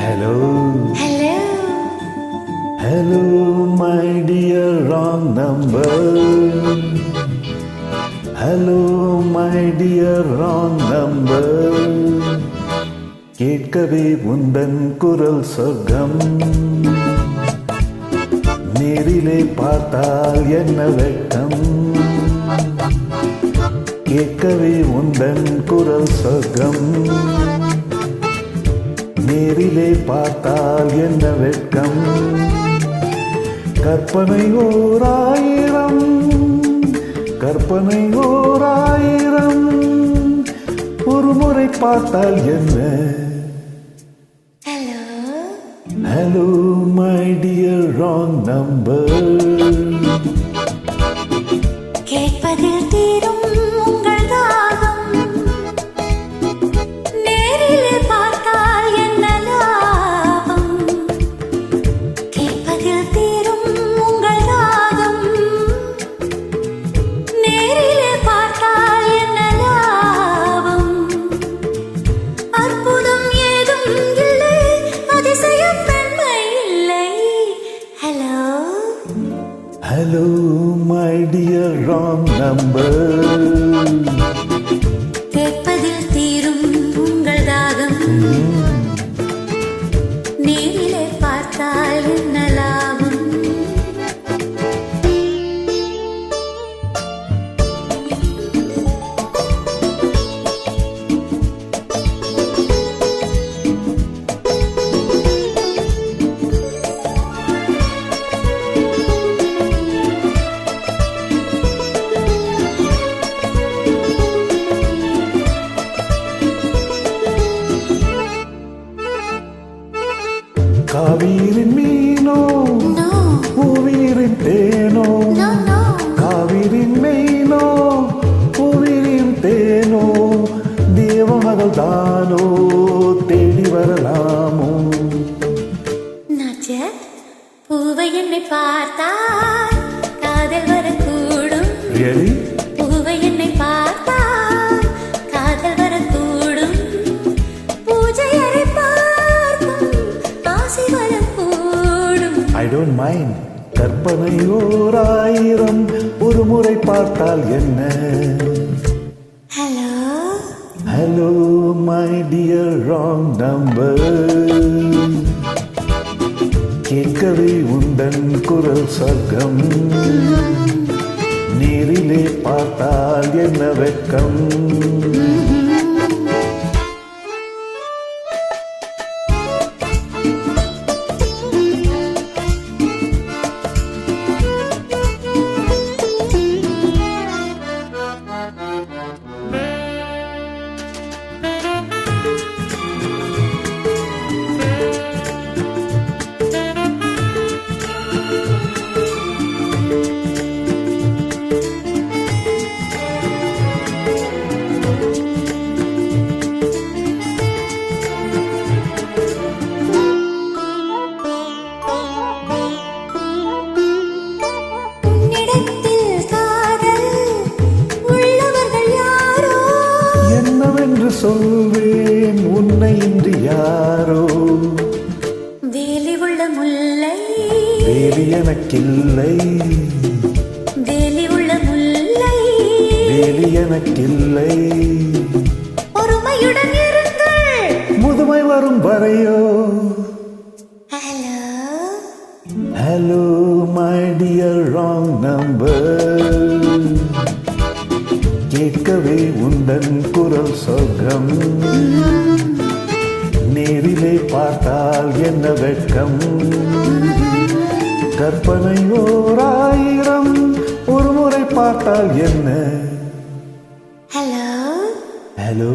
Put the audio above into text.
Hello, Hello. hello, my dear wrong number. Hello, my dear wrong number. கேட்கவே உந்தன் குரல் சொர்க்கம். நேரிலே பார்த்தால் என்ன வெட்கம். கேட்கவே உந்தன் குரல் சொர்க்கம். நேரிலே பார்த்தால் என்ன வெட்கம். கற்பனை ஓராயிரம், கற்பனை ஓராயிரம், ஒரு முறை பார்த்தால் என்ன. Hello. Hello, my dear wrong number. கேட்பதில் தீரும் உங்கள் தாகம். நேரிலே பார்த்தால் என்ன லாபம். கேட்பதில் தீரும் உங்கள் தாகம். நேரிலே பார்த்தால் என்ன லாபம். அற்புதம் ஏதும் இல்லை, அதிசயம் பெண்மை இல்லை. Hello. Hello, my dear wrong number. கேட்பதில் தீரும் உங்கள் தாகம். நேரிலே பார்த்தால் என்ன லாபம். காவிரின் மீனோ No, பூவிரின் தேனோ. no, no. காவிரின் மீனோ பூவிரின் தேனோ. தேவமகள் தானோ தேடி வரலாமோ. நட்சத் பூவை என்னை பார்த்தால் காதல் வரக்கூடும். Really? பூவை என்னை பார்த்தால் காதல் வரக்கூடும். பூஜை அறை பார்க்கும் ஆசை வரக்கூடும். I don't mind. கற்பனை ஓராயிரம், ஒரு முறை பார்த்தால் என்ன. Hello. Hello, my dear wrong number. கேட்கவே உந்தன் குரல் சொர்க்கம். நேரிலே பார்த்தால் என்ன வெட்கம். உன்னிடத்தில் காதல் உள்ளவர்கள் யாரோ. என்னவென்று சொல்வேன் உன்னை இன்று யாரோ. வேலி உள்ள முல்லை, வேலி எனக்கில்லை, வேலி உள்ள முல்லை. வேலி எனக்கில்லை. பொறுமையுடன் இருங்கள். முதுமை வரும் வரையோ. Hello. Hello, my dear wrong number. கேட்கவே உந்தன் குரல் சொர்க்கம். நேரிலே பார்த்தால் என்ன வெட்கம். கற்பனை ஓராயிரம், ஒரு முறை பார்த்தால் என்ன. Hello. Hello.